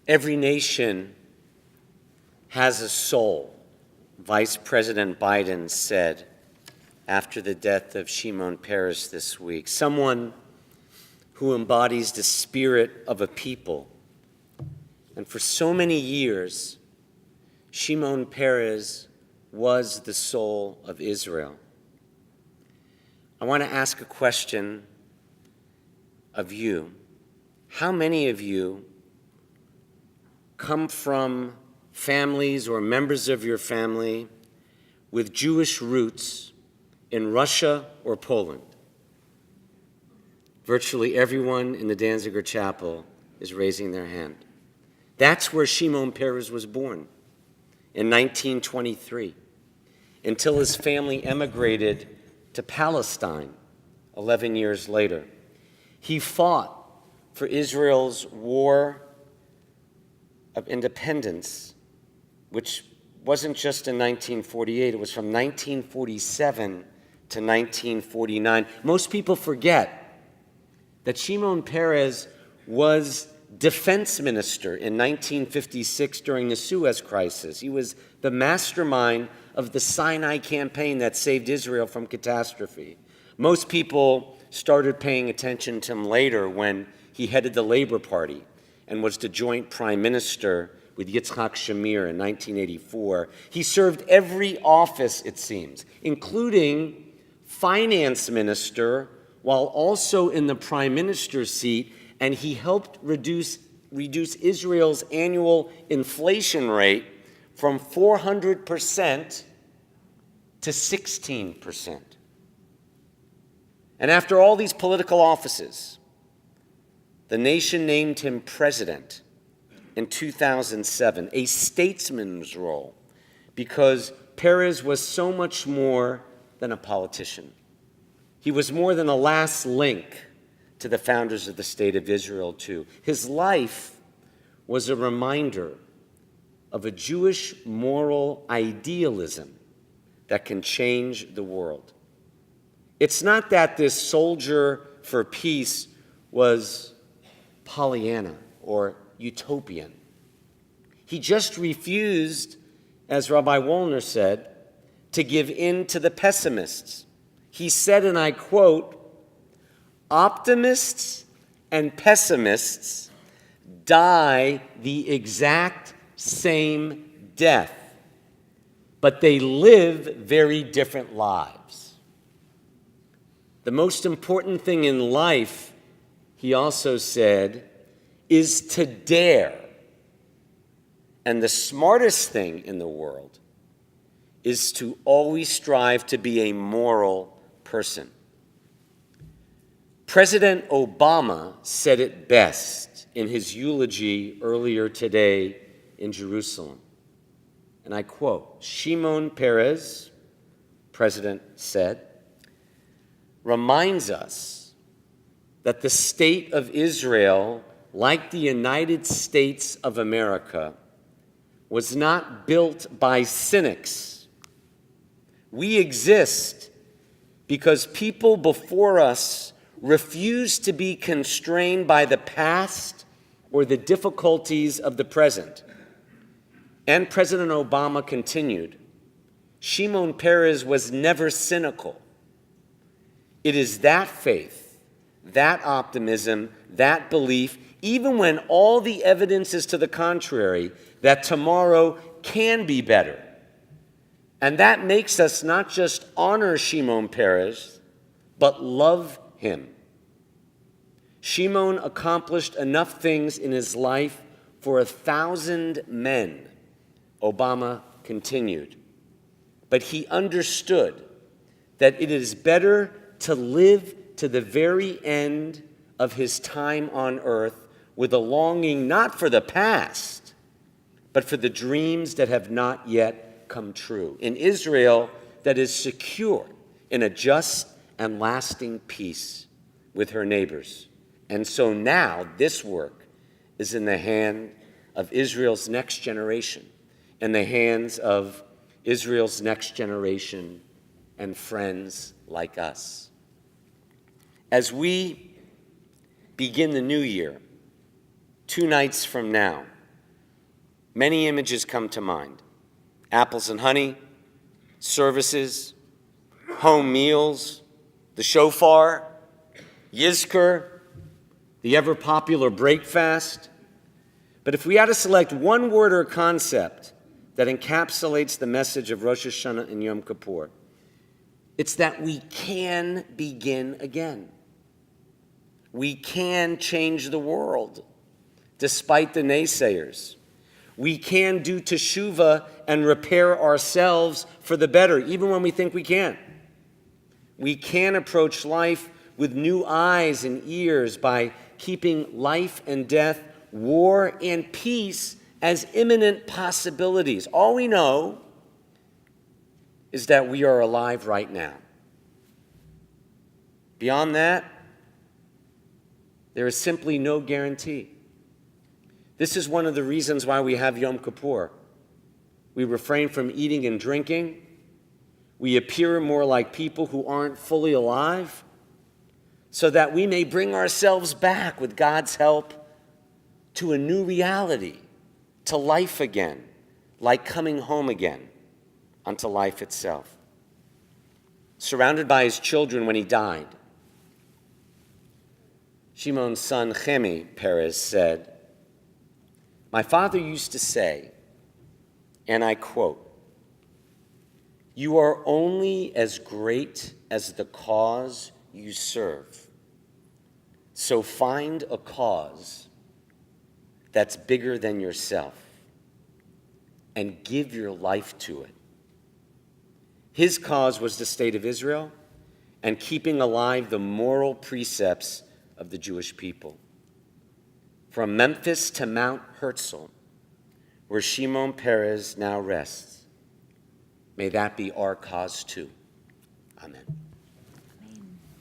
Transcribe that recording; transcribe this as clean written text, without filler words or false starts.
Every nation has a soul, Vice President Biden said after the death of Shimon Peres this week, someone who embodies the spirit of a people. And for so many years, Shimon Peres was the soul of Israel. I want to ask a question of you. How many of you come from families or members of your family with Jewish roots in Russia or Poland? Virtually everyone in the Danziger Chapel is raising their hand. That's where Shimon Peres was born in 1923, until his family emigrated to Palestine 11 years later. He fought for Israel's war of independence, which wasn't just in 1948, it was from 1947 to 1949. Most people forget that Shimon Peres was defense minister in 1956 during the Suez Crisis. He was the mastermind of the Sinai campaign that saved Israel from catastrophe. Most people started paying attention to him later when he headed the Labor Party and was the joint prime minister with Yitzhak Shamir in 1984. He served every office, it seems, including finance minister, while also in the prime minister's seat, and he helped reduce Israel's annual inflation rate from 400% to 16%. And after all these political offices, the nation named him president in 2007, a statesman's role, because Peres was so much more than a politician. He was more than a last link to the founders of the State of Israel, too. His life was a reminder of a Jewish moral idealism that can change the world. It's not that this soldier for peace was Pollyanna or utopian. He just refused, as Rabbi Wollner said, to give in to the pessimists. He said, and I quote, "Optimists and pessimists die the exact same death, but they live very different lives." The most important thing in life, he also said, is to dare. And the smartest thing in the world is to always strive to be a moral person. President Obama said it best in his eulogy earlier today in Jerusalem. And I quote, "Shimon Peres," President said, "reminds us that the state of Israel, like the United States of America, was not built by cynics. We exist because people before us refused to be constrained by the past or the difficulties of the present." And President Obama continued, "Shimon Peres was never cynical. It is that faith, that optimism, that belief, even when all the evidence is to the contrary, that tomorrow can be better. And that makes us not just honor Shimon Peres, but love him. Shimon accomplished enough things in his life for 1,000 men," Obama continued. "But he understood that it is better to live to the very end of his time on earth with a longing not for the past, but for the dreams that have not yet come true, in Israel that is secure in a just and lasting peace with her neighbors." And so now this work is in the hand of Israel's next generation, in the hands of Israel's next generation and friends like us. As we begin the new year, 2 nights from now, Many images come to mind: apples and honey, services, home meals, the shofar, Yizkor, the ever-popular breakfast. But if we had to select one word or concept that encapsulates the message of Rosh Hashanah and Yom Kippur, it's that we can begin again. We can change the world, despite the naysayers. We can do teshuvah and repair ourselves for the better, even when we think we can't. We can approach life with new eyes and ears by keeping life and death, war and peace as imminent possibilities. All we know is that we are alive right now. Beyond that, there is simply no guarantee. This is one of the reasons why we have Yom Kippur. We refrain from eating and drinking. We appear more like people who aren't fully alive, so that we may bring ourselves back, with God's help, to a new reality, to life again, like coming home again, unto life itself. Surrounded by his children when he died, Shimon's son, Chemi Peres, said, "My father used to say," and I quote, "You are only as great as the cause you serve. So find a cause that's bigger than yourself and give your life to it." His cause was the state of Israel and keeping alive the moral precepts of the Jewish people. From Memphis to Mount Herzl, where Shimon Peres now rests, may that be our cause too. Amen.